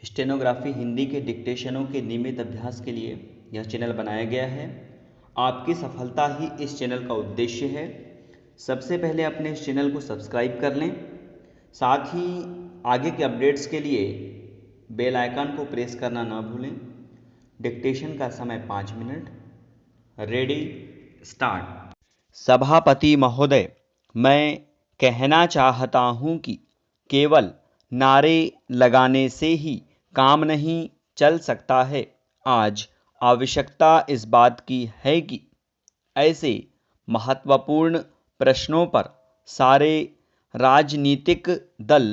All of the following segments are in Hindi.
स्टेनोग्राफी हिंदी के डिक्टेशनों के नियमित अभ्यास के लिए यह चैनल बनाया गया है। आपकी सफलता ही इस चैनल का उद्देश्य है। सबसे पहले अपने इस चैनल को सब्सक्राइब कर लें, साथ ही आगे के अपडेट्स के लिए बेल आइकन को प्रेस करना ना भूलें। डिक्टेशन का समय 5 मिनट। Ready, start. सभापति महोदय, मैं कहना चाहता हूं कि केवल नारे लगाने से ही काम नहीं चल सकता है। आज आवश्यकता इस बात की है कि ऐसे महत्वपूर्ण प्रश्नों पर सारे राजनीतिक दल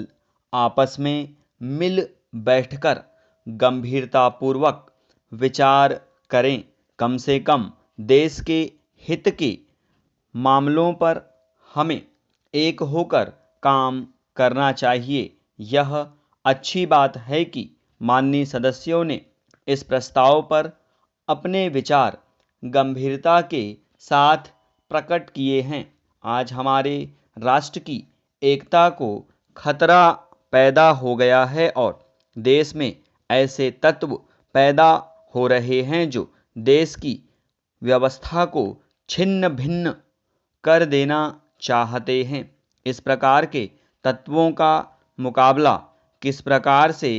आपस में मिल बैठकर गंभीरतापूर्वक विचार करें। कम से कम देश के हित के मामलों पर हमें एक होकर काम करना चाहिए। यह अच्छी बात है कि माननीय सदस्यों ने इस प्रस्ताव पर अपने विचार गंभीरता के साथ प्रकट किए हैं। आज हमारे राष्ट्र की एकता को खतरा पैदा हो गया है और देश में ऐसे तत्व पैदा हो रहे हैं जो देश की व्यवस्था को छिन्न भिन्न कर देना चाहते हैं। इस प्रकार के तत्वों का मुकाबला किस प्रकार से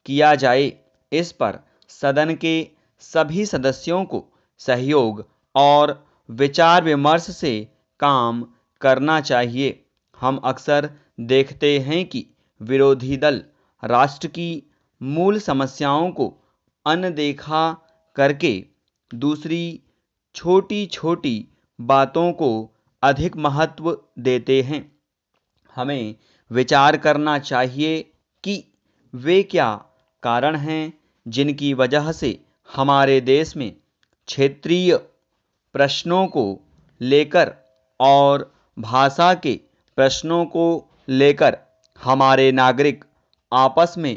किया जाए, इस पर सदन के सभी सदस्यों को सहयोग और विचार विमर्श से काम करना चाहिए। हम अक्सर देखते हैं कि विरोधी दल राष्ट्र की मूल समस्याओं को अनदेखा करके दूसरी छोटी छोटी बातों को अधिक महत्व देते हैं। हमें विचार करना चाहिए कि वे क्या कारण हैं जिनकी वजह से हमारे देश में क्षेत्रीय प्रश्नों को लेकर और भाषा के प्रश्नों को लेकर हमारे नागरिक आपस में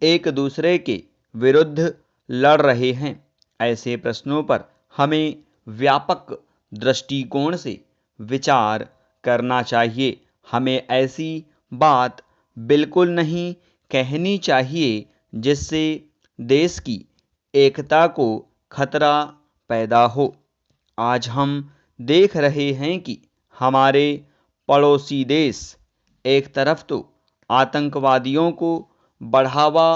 एक दूसरे के विरुद्ध लड़ रहे हैं। ऐसे प्रश्नों पर हमें व्यापक दृष्टिकोण से विचार करना चाहिए। हमें ऐसी बात बिल्कुल नहीं कहनी चाहिए जिससे देश की एकता को खतरा पैदा हो। आज हम देख रहे हैं कि हमारे पड़ोसी देश एक तरफ तो आतंकवादियों को बढ़ावा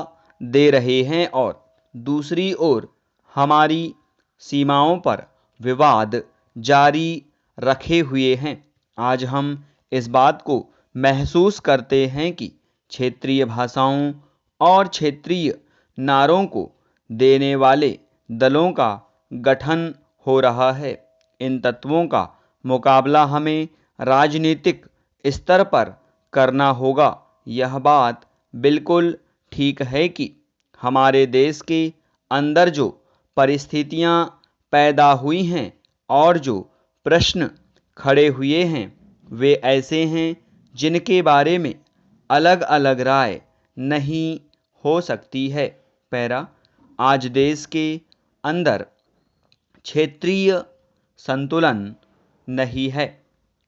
दे रहे हैं और दूसरी ओर हमारी सीमाओं पर विवाद जारी रखे हुए हैं। आज हम इस बात को महसूस करते हैं कि क्षेत्रीय भाषाओं और क्षेत्रीय नारों को देने वाले दलों का गठन हो रहा है। इन तत्वों का मुकाबला हमें राजनीतिक स्तर पर करना होगा। यह बात बिल्कुल ठीक है कि हमारे देश के अंदर जो परिस्थितियां पैदा हुई हैं और जो प्रश्न खड़े हुए हैं वे ऐसे हैं जिनके बारे में अलग अलग राय नहीं हो सकती है। पैरा, आज देश के अंदर क्षेत्रीय संतुलन नहीं है।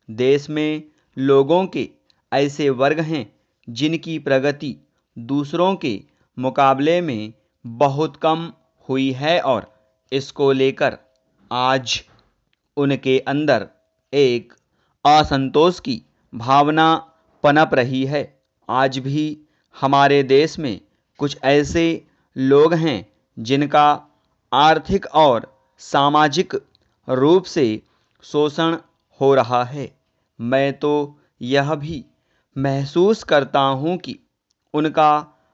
देश में लोगों के ऐसे वर्ग हैं जिनकी प्रगति दूसरों के मुकाबले में बहुत कम हुई है और इसको लेकर आज उनके अंदर एक असंतोष की भावना पनप रही है। आज भी हमारे देश में कुछ ऐसे लोग हैं जिनका आर्थिक और सामाजिक रूप से शोषण हो रहा है। मैं तो यह भी महसूस करता हूँ कि उनका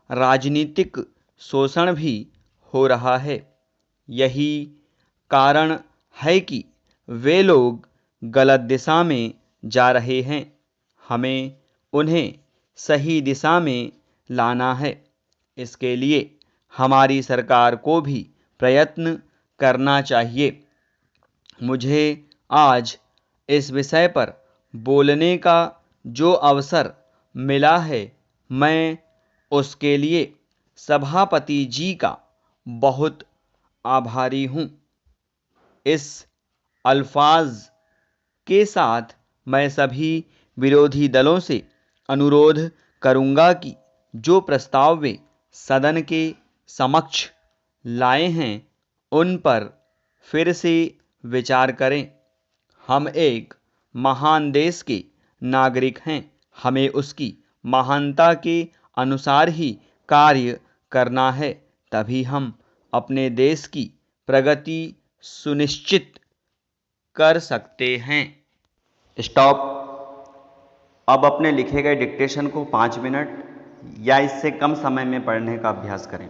राजनीतिक शोषण भी हो रहा है। यही कारण है कि वे लोग गलत दिशा में जा रहे हैं। हमें उन्हें सही दिशा में लाना है। इसके लिए हमारी सरकार को भी प्रयत्न करना चाहिए। मुझे आज इस विषय पर बोलने का जो अवसर मिला है, मैं उसके लिए सभापति जी का बहुत आभारी हूँ। इस अल्फाज के साथ मैं सभी विरोधी दलों से अनुरोध करूंगा कि जो प्रस्ताव वे सदन के समक्ष लाए हैं उन पर फिर से विचार करें। हम एक महान देश के नागरिक हैं। हमें उसकी महानता के अनुसार ही कार्य करना है, तभी हम अपने देश की प्रगति सुनिश्चित कर सकते हैं। स्टॉप। अब अपने लिखे गए डिक्टेशन को 5 मिनट या इससे कम समय में पढ़ने का अभ्यास करें।